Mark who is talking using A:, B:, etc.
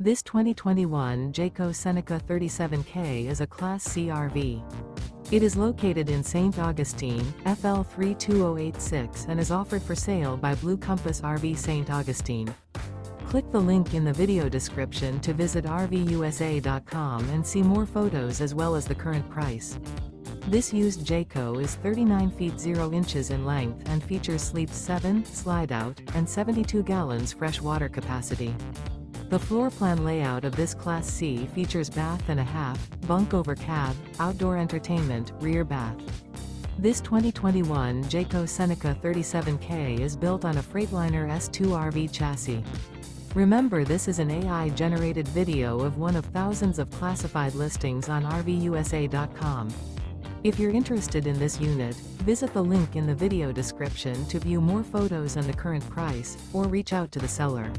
A: This 2021 Jayco Seneca 37K is a Class C RV. It is located in St. Augustine, FL 32086 and is offered for sale by Blue Compass RV St. Augustine. Click the link in the video description to visit RVUSA.com and see more photos as well as the current price. This used Jayco is 39 feet 0 inches in length and features sleeps 7, slide-out, and 72 gallons fresh water capacity. The floor plan layout of this Class C features bath and a half, bunk over cab, outdoor entertainment, rear bath. This 2021 Jayco Seneca 37K is built on a Freightliner S2RV chassis. Remember, this is an AI-generated video of one of thousands of classified listings on RVUSA.com. If you're interested in this unit, visit the link in the video description to view more photos and the current price, or reach out to the seller.